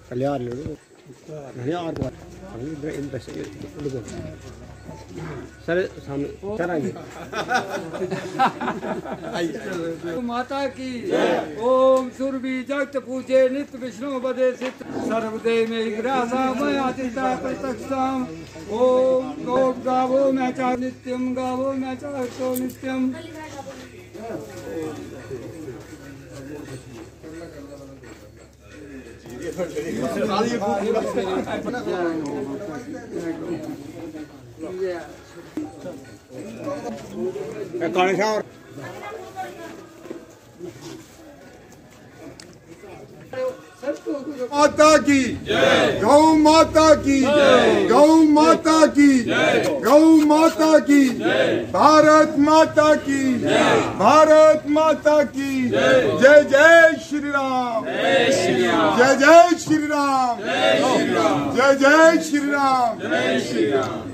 कल्याण sir सामने sir आइए। माता की ओम सुरभि जगत पूजे नित्य विष्णु बदे सित सर्वदे में ग्रासा मया चिता प्रत्यक्षम ओम गौ गावो मैं चा नित्यम गावो मैं चा तो नित्यम। माता की गौ माता की गौ माता की गौ माता की भारत माता की भारत माता की जय जय श्री राम जय जय श्री राम जय जय श्री राम जय श्री राम।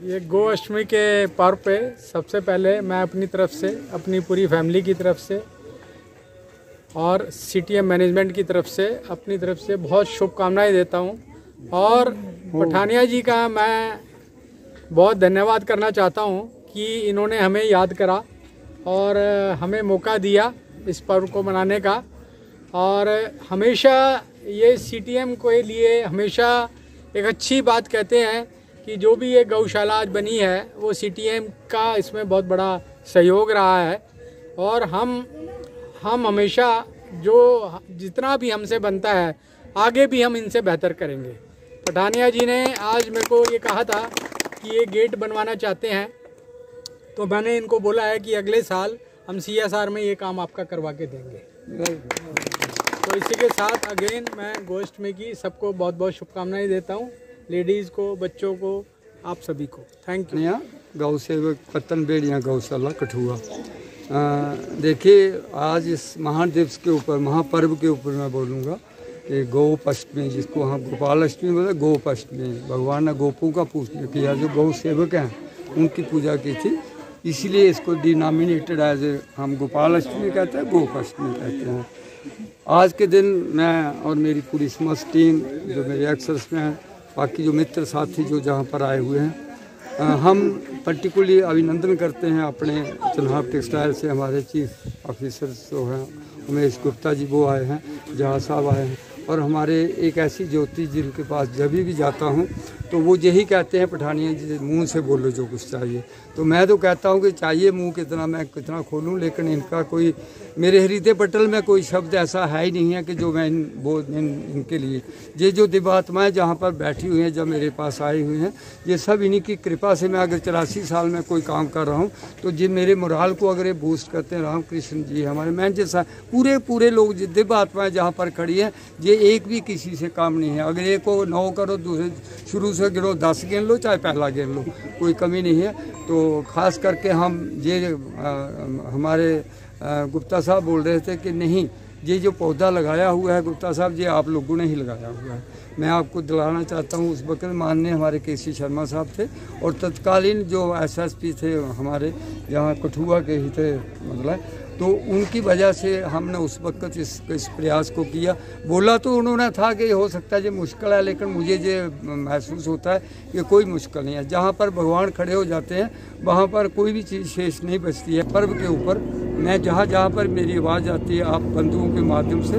ये गौ अष्टमी के पर्व पे सबसे पहले मैं अपनी तरफ से, अपनी पूरी फैमिली की तरफ से और सीटीएम मैनेजमेंट की तरफ से, अपनी तरफ से बहुत शुभकामनाएं देता हूं। और पठानिया जी का मैं बहुत धन्यवाद करना चाहता हूं कि इन्होंने हमें याद करा और हमें मौका दिया इस पर्व को मनाने का। और हमेशा ये सीटीएम के लिए हमेशा एक अच्छी बात कहते हैं कि जो भी ये गौशाला आज बनी है वो सीटीएम का इसमें बहुत बड़ा सहयोग रहा है। और हम हमेशा जो जितना भी हमसे बनता है आगे भी हम इनसे बेहतर करेंगे। पठानिया जी ने आज मेरे को ये कहा था कि ये गेट बनवाना चाहते हैं, तो मैंने इनको बोला है कि अगले साल हम CSR में ये काम आपका करवा के देंगे। तो इसी के साथ अगेन मैं गोष्ठी की सबको बहुत बहुत शुभकामनाएं देता हूँ, लेडीज़ को, बच्चों को, आप सभी को थैंक यू। गौ सेवक पत्तन बेड़िया गौशाला कठुआ। देखिए आज इस महान दिवस के ऊपर, महापर्व के ऊपर मैं बोलूँगा कि गोपाष्टमी, जिसको हम गोपाल अष्टमी बोलते, गोपाष्टमी, भगवान ने गोपों का पूजन किया, जो गौ सेवक हैं उनकी पूजा की थी, इसीलिए इसको डिनोमिनेटेड एज हम गोपाल अष्टमी कहते हैं, गोपाष्टमी कहते हैं। आज के दिन मैं और मेरी पूरी समस्त टीम जो मेरे एक्सर्स में हैं, बाकी जो मित्र साथी जो जहाँ पर आए हुए हैं, हम पर्टिकुलरली अभिनंदन करते हैं अपने चन्हार टेक्सटाइल से हमारे चीफ ऑफिसर जो हैं उमेश गुप्ता जी, वो आए हैं, जहाँ साहब आए हैं, और हमारे एक ऐसी ज्योति जिनके पास जब भी जाता हूँ तो वो यही कहते हैं, पठानिया जी मुंह से बोलो जो कुछ चाहिए। तो मैं तो कहता हूँ कि चाहिए मुंह कितना, मैं कितना खोलूँ, लेकिन इनका कोई, मेरे हृदय पटल में कोई शब्द ऐसा है ही नहीं है कि जो मैं इनके लिए, ये जो दिव्यात्माएँ जहाँ पर बैठी हुई हैं, जब मेरे पास आई हुई हैं, ये सब इन्हीं की कृपा से मैं अगर 84 साल में कोई काम कर रहा हूँ तो ये मेरे मोराल को अगर ये बूस्ट करते हैं, रामकृष्ण जी हमारे, मैं जैसा पूरे लोग दिव्यात्माएँ जहाँ पर खड़ी हैं, ये एक भी किसी से काम नहीं है। अगर एक को 9 करो, दूसरे शुरू से गिनो 10 गिन लो, चाहे पहला गिन लो, कोई कमी नहीं है। तो ख़ास करके हम ये हमारे गुप्ता साहब बोल रहे थे कि नहीं, ये जो पौधा लगाया हुआ है गुप्ता साहब, ये आप लोगों ने ही लगाया हुआ है। मैं आपको दिलाना चाहता हूँ, उस वक्त माननीय हमारे केसी शर्मा साहब थे और तत्कालीन जो SSP थे हमारे यहाँ कठुआ के ही थे, मतलब तो उनकी वजह से हमने उस वक्त इस प्रयास को किया। बोला तो उन्होंने था कि हो सकता है ये मुश्किल है, लेकिन मुझे ये महसूस होता है कि कोई मुश्किल नहीं है। जहाँ पर भगवान खड़े हो जाते हैं वहाँ पर कोई भी चीज़ शेष नहीं बचती है। पर्व के ऊपर मैं जहाँ पर मेरी आवाज़ आती है आप बंधुओं के माध्यम से,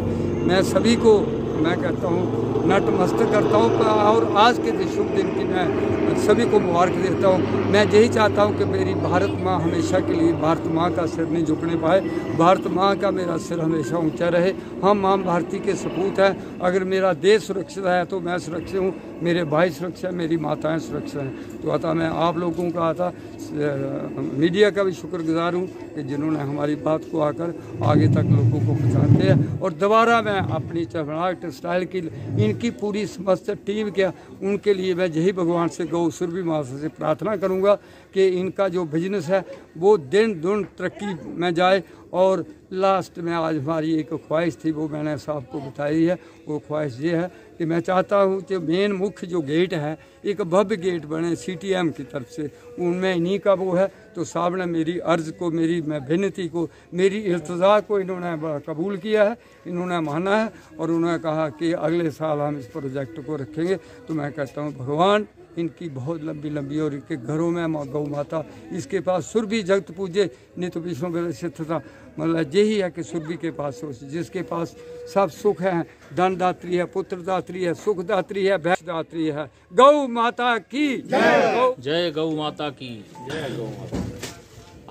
मैं सभी को मैं कहता हूँ नतमस्तक करता हूँ। और आज के शुभ दिन की मैं सभी को मुबारक देता हूँ। मैं यही चाहता हूँ कि मेरी भारत माँ हमेशा के लिए, भारत माँ का सिर नहीं झुकने पाए, भारत माँ का मेरा सिर हमेशा ऊंचा रहे। हम माँ भारती के सपूत हैं। अगर मेरा देश सुरक्षित है तो मैं सुरक्षित हूँ, मेरे भाई सुरक्षित हैं, मेरी माताएं सुरक्षित हैं। तो अतः मैं आप लोगों का आता मीडिया का भी शुक्रगुजार हूँ कि जिन्होंने हमारी बात को आकर आगे तक लोगों को पहुँचाते हैं। और दोबारा मैं अपनी चमड़ाहट टेक्सटाइल की इनकी पूरी समस्त टीम के उनके लिए मैं यही भगवान से गौ सुरभि माता से प्रार्थना करूँगा कि इनका जो बिजनेस है वो दिन दुन तरक्की में जाए। और लास्ट में आज हमारी एक ख्वाहिश थी, वो मैंने साहब को बताई है। वो ख्वाहिश ये है कि मैं चाहता हूँ कि मेन मुख्य जो गेट है एक भव्य गेट बने CTM की तरफ से, उनमें इन्हीं का वो है। तो साहब ने मेरी अर्ज़ को, मेरी विनती को, मेरी इल्तजा को इन्होंने कबूल किया है, इन्होंने माना है और उन्होंने कहा कि अगले साल हम इस प्रोजेक्ट को रखेंगे। तो मैं कहता हूँ भगवान इनकी बहुत लंबी लंबी और इनके घरों में माँ गौ माता, इसके पास सुरभि जगत पूजे नित विष्णु विलसितता, मतलब यही है कि सुरभि के पास जिसके पास सब सुख है, धन दात्री है, पुत्र दात्री है, सुख दात्री है, भैंस दात्री है। गौ माता की जय। जय गौ माता की जय। गौ माता।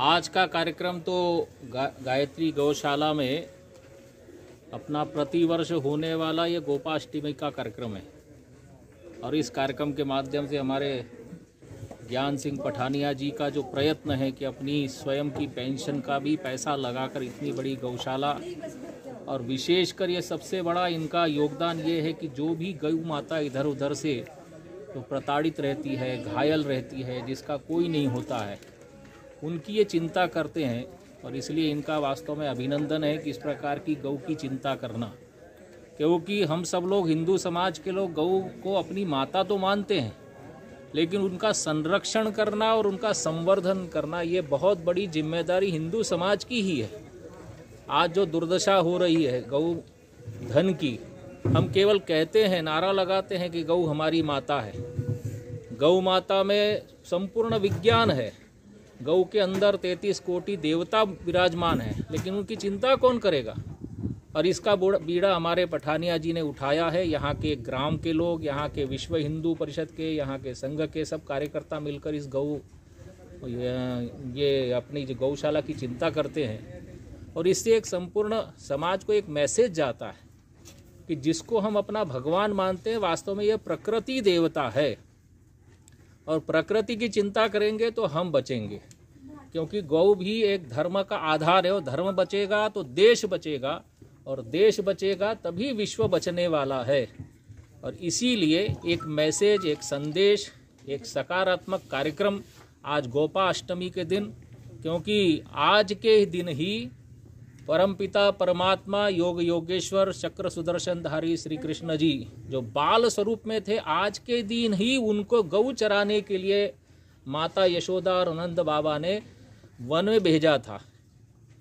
आज का कार्यक्रम तो गायत्री गौशाला में अपना प्रतिवर्ष होने वाला ये गोपाष्टमी का कार्यक्रम है। और इस कार्यक्रम के माध्यम से हमारे ज्ञान सिंह पठानिया जी का जो प्रयत्न है कि अपनी स्वयं की पेंशन का भी पैसा लगाकर इतनी बड़ी गौशाला, और विशेषकर ये सबसे बड़ा इनका योगदान ये है कि जो भी गौ माता इधर उधर से जो प्रताड़ित रहती है, घायल रहती है, जिसका कोई नहीं होता है, उनकी ये चिंता करते हैं। और इसलिए इनका वास्तव में अभिनंदन है कि इस प्रकार की गौ की चिंता करना, क्योंकि हम सब लोग हिंदू समाज के लोग गौ को अपनी माता तो मानते हैं, लेकिन उनका संरक्षण करना और उनका संवर्धन करना ये बहुत बड़ी जिम्मेदारी हिंदू समाज की ही है। आज जो दुर्दशा हो रही है गौ धन की, हम केवल कहते हैं, नारा लगाते हैं कि गौ हमारी माता है। गौ माता में संपूर्ण विज्ञान है, गौ के अंदर 33 कोटि देवता विराजमान है, लेकिन उनकी चिंता कौन करेगा। और इसका बीड़ा हमारे पठानिया जी ने उठाया है। यहाँ के ग्राम के लोग, यहाँ के विश्व हिंदू परिषद के, यहाँ के संघ के सब कार्यकर्ता मिलकर इस ये अपनी जो गौशाला की चिंता करते हैं। और इससे एक संपूर्ण समाज को एक मैसेज जाता है कि जिसको हम अपना भगवान मानते हैं, वास्तव में यह प्रकृति देवता है। और प्रकृति की चिंता करेंगे तो हम बचेंगे, क्योंकि गौ भी एक धर्म का आधार है। और धर्म बचेगा तो देश बचेगा, और देश बचेगा तभी विश्व बचने वाला है। और इसीलिए एक मैसेज, एक संदेश, एक सकारात्मक कार्यक्रम आज गोपाष्टमी के दिन, क्योंकि आज के दिन ही परमपिता परमात्मा योग योगेश्वर चक्र सुदर्शनधारी श्री कृष्ण जी जो बाल स्वरूप में थे, आज के दिन ही उनको गौ चराने के लिए माता यशोदा और नंद बाबा ने वन में भेजा था।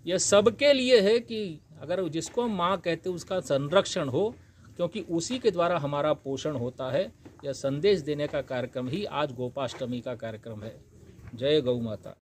यह सबके लिए है कि अगर जिसको माँ कहते उसका संरक्षण हो, क्योंकि उसी के द्वारा हमारा पोषण होता है। यह संदेश देने का कार्यक्रम ही आज गोपाष्टमी का कार्यक्रम है। जय गौ माता।